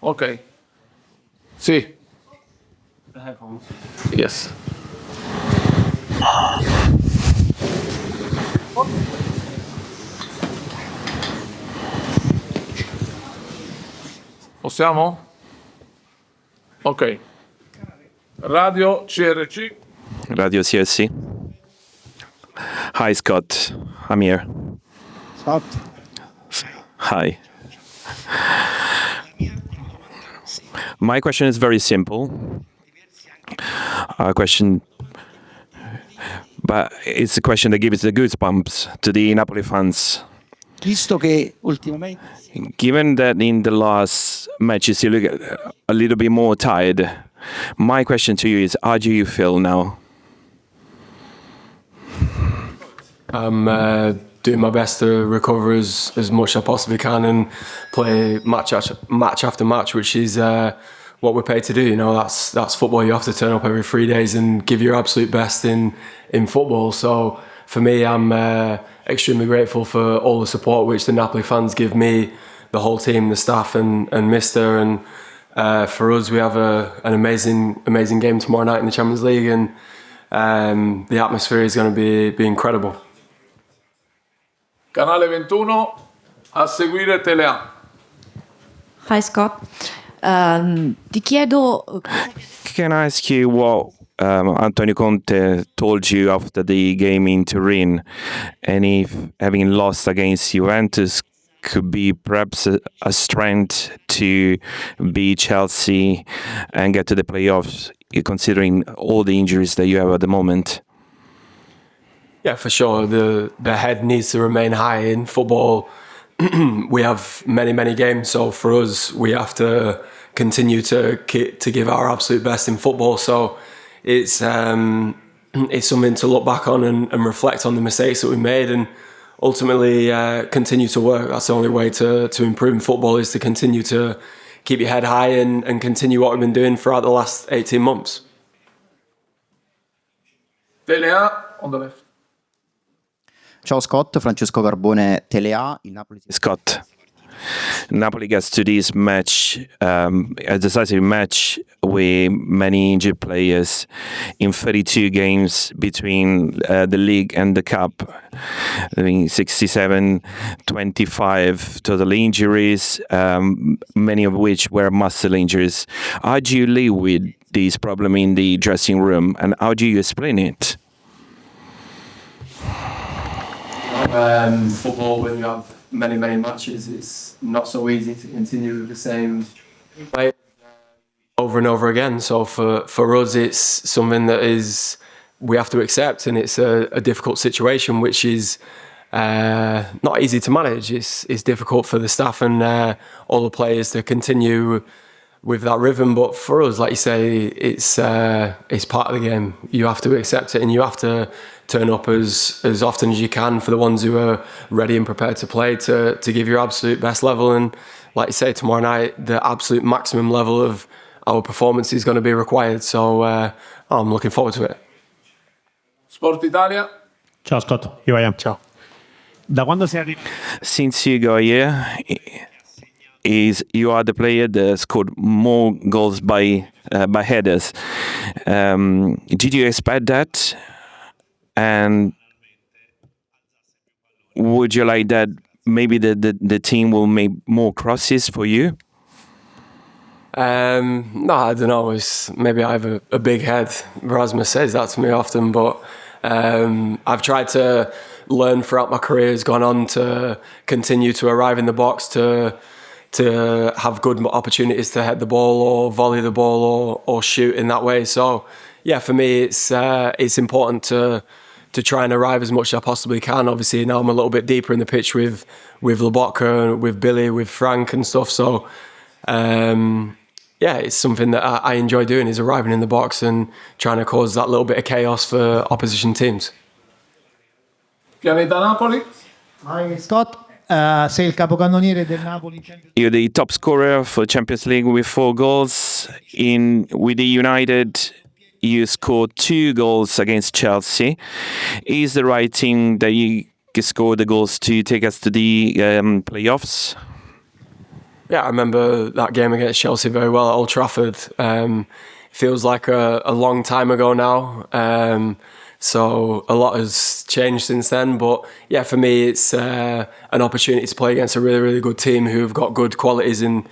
Ok. Sì. The headphones. Yes. Possiamo? Ok. Radio CRC. Radio CSC. Hi, Scott. I'm here. Scott. Hi. My question is very simple. But it's a question that gives the goosebumps to the Napoli fans. Visto che ultimamente Given that in the last matches you look a little bit more tired, my question to you is, how do you feel now? I'm doing my best to recover as much as I possibly can and play match after match, which is what we're paid to do. You know, that's football. You have to turn up every 3 days and give your absolute best in football. So for me, I'm extremely grateful for all the support which the Napoli fans give me, the whole team, the staff, and Mister. And for us, we have an amazing game tomorrow night in the Champions League, and the atmosphere is going to be incredible. Canale 21, a seguire Telea. Hi Scott, ti chiedo Can I ask you what Antonio Conte told you after the game in Turin, and if having lost against Juventus could be perhaps a strength to beat Chelsea and get to the playoffs, considering all the injuries that you have at the moment? Yeah, for sure. The head needs to remain high in football. We have many games, so for us, we have to continue to give our absolute best in football. So it's something to look back on and reflect on the mistakes that we made, and ultimately continue to work. That's the only way to improve in football, is to continue to keep your head high and continue what we've been doing throughout the last 18 months. Telea on the left. Ciao Scott, Francesco Carbone, Telea, il Napoli. Scott, Napoli gets to this match, a decisive match with many injured players in 32 games between the league and the cup. I mean, 67, 25 total injuries, many of which were muscle injuries. How do you live with this problem in the dressing room, and how do you explain it? Football, when you have many matches, it's not so easy to continue with the same play over and over again. So for us, it's something that we have to accept, and it's a difficult situation, which is not easy to manage. It's difficult for the staff and all the players to continue with that rhythm. But for us, like you say, it's part of the game. You have to accept it, and you have to turn up as often as you can for the ones who are ready and prepared to play, to give your absolute best level. And like you say, tomorrow night, the absolute maximum level of our performance is going to be required. So I'm looking forward to it. Sport Italia. Ciao Scott, here I am. Ciao. Da quando sei arrivato? Since you got here, you are the player that scored more goals by headers. Did you expect that? And would you like that maybe the team will make more crosses for you? No, I don't know. Maybe I have a big head. Rasmus says that to me often, but I've tried to learn throughout my career, has gone on to continue to arrive in the box, to have good opportunities to head the ball or volley the ball or shoot in that way. So yeah, for me, it's important to try and arrive as much as I possibly can. Obviously, now I'm a little bit deeper in the pitch with Lobotka, with Billy, with Frank and stuff. So yeah, it's something that I enjoy doing, is arriving in the box and trying to cause that little bit of chaos for opposition teams. Pianeta Napoli. Hi Scott, sei il capocannoniere del Napoli. You're the top scorer for Champions League with 4 goals. With the United, you scored 2 goals against Chelsea. Is the right team that you score the goals to take us to the playoffs? Yeah, I remember that game against Chelsea very well at Old Trafford. Feels like a long time ago now. So a lot has changed since then. But yeah, for me, it's an opportunity to play against a really, really good team who've got good qualities in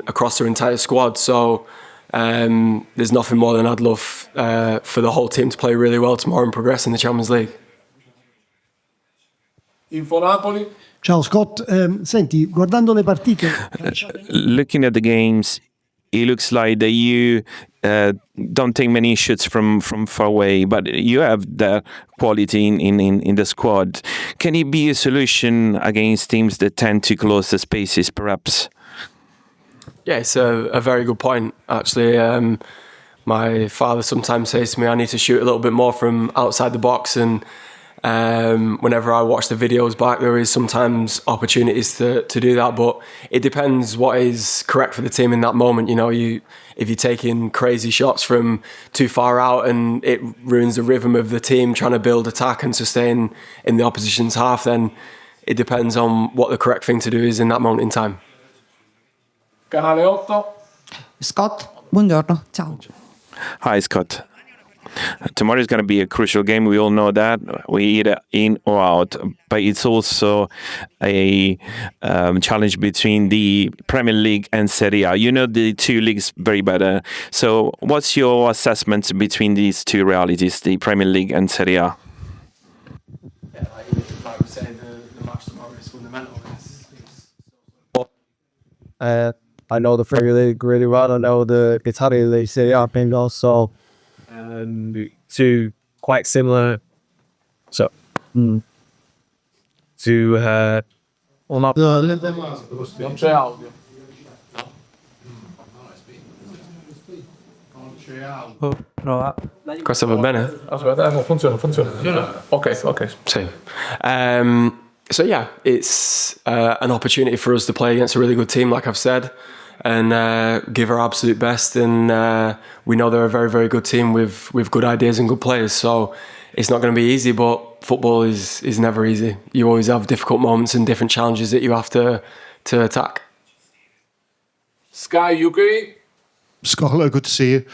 across their entire squad. So there's nothing more than I'd love for the whole team to play really well tomorrow and progress in the Champions League. Info Napoli. Ciao Scott, senti, guardando le partite, Looking at the games, it looks like that you don't take many shots from far away, but you have that quality in the squad. Can it be a solution against teams that tend to close the spaces, perhaps? Yeah, it's a very good point, actually. My father sometimes says to me I need to shoot a little bit more from outside the box, and whenever I watch the videos back, there is sometimes opportunities to do that, but it depends what is correct for the team in that moment. You know, if you're taking crazy shots from too far out and it ruins the rhythm of the team trying to build attack and sustain in the opposition's half, then it depends on what the correct thing to do is in that moment in time. Canale 8. Scott, buongiorno. Ciao. Hi, Scott. Tomorrow is going to be a crucial game. We all know that. We either in or out. But it's also a challenge between the Premier League and Serie A. You know the two leagues very better. So what's your assessment between these two realities, the Premier League and Serie A? Yeah, like I would say, the match tomorrow is fundamental. I know the Premier League really well. I know the Italian League Serie A and also two quite similar. So to well, not Non c'è audio. Questo va bene? Aspetta, funziona. Ok. Sì. So yeah, it's an opportunity for us to play against a really good team, like I've said, and give our absolute best. And we know they're a very, very good team with good ideas and good players. So it's not going to be easy, but football is never easy. You always have difficult moments and different challenges that you have to attack. Sky UK. Scott, hello, good to see you.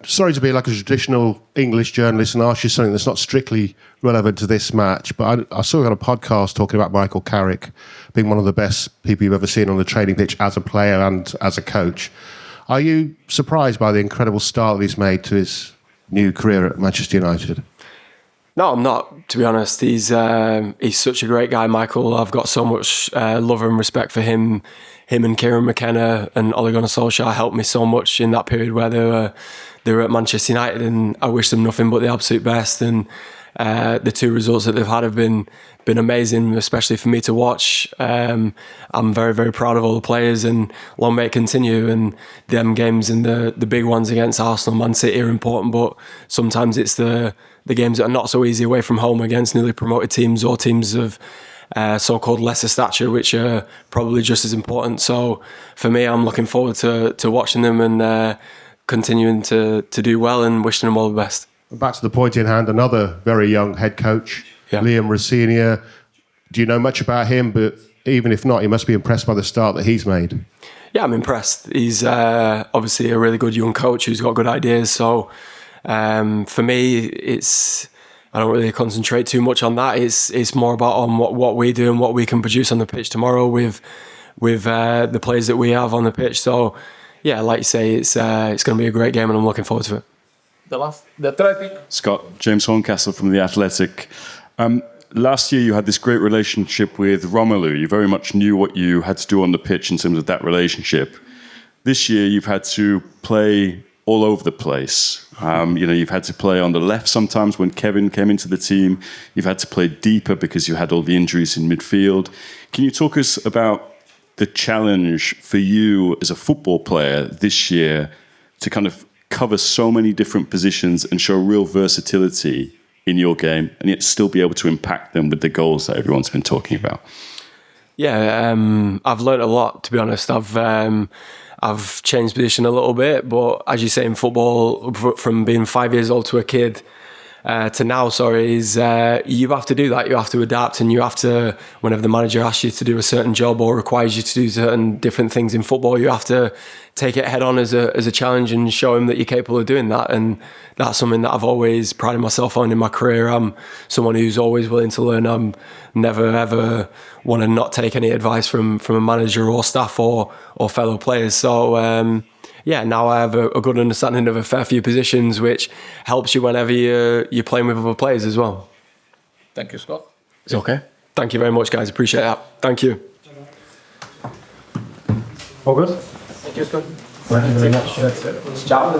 Sorry to be like a traditional English journalist and ask you something that's not strictly relevant to this match, but I saw you on a podcast talking about Michael Carrick being one of the best people you've ever seen on the training pitch as a player and as a coach. Are you surprised by the incredible start that he's made to his new career at Manchester United? No, I'm not, to be honest. He's such a great guy, Michael. I've got so much love and respect for him. Him and Kieran McKenna and Ole Gunnar Solskjaer helped me so much in that period where they were at Manchester United, and I wish them nothing but the absolute best. And the two results that they've had have been amazing, especially for me to watch. I'm very, very proud of all the players, and long may it continue. And them games and the big ones against Arsenal, Man City are important, but sometimes it's the games that are not so easy away from home against newly promoted teams or teams of so-called lesser stature, which are probably just as important. So for me, I'm looking forward to watching them and continuing to do well and wishing them all the best. Back to the point in hand, another very young head coach, Yeah. Liam Rosenior. Do you know much about him? But even if not, you must be impressed by the start that he's made. Yeah, I'm impressed. He's obviously a really good young coach who's got good ideas. So for me, I don't really concentrate too much on that. It's more about on what we do and what we can produce on the pitch tomorrow with the players that we have on the pitch. So yeah, like you say, it's going to be a great game, and I'm looking forward to it. The Athletic. Scott, James Horncastle from The Athletic. Last year you had this great relationship with Romelu. You very much knew what you had to do on the pitch in terms of that relationship. This year you've had to play all over the place. You've had to play on the left sometimes when Kevin came into the team. You've had to play deeper because you had all the injuries in midfield. Can you talk us about the challenge for you as a football player this year to kind of cover so many different positions and show real versatility in your game and yet still be able to impact them with the goals that everyone's been talking about? Yeah, I've learned a lot, to be honest. I've changed position a little bit, but as you say in football, from being 5 years old to a kid, to now, is you have to do that. You have to adapt, and you have to, whenever the manager asks you to do a certain job or requires you to do certain different things in football, you have to take it head on as a challenge and show him that you're capable of doing that. And that's something that I've always prided myself on in my career. I'm someone who's always willing to learn. I'm never ever want to not take any advice from a manager or staff or fellow players. So now I have a good understanding of a fair few positions, which helps you whenever you're playing with other players as well. Thank you, Scott. It's okay. Thank you very much, guys. Appreciate that. Thank you. All good? Thank you, Scott. Thank you very much. Ciao.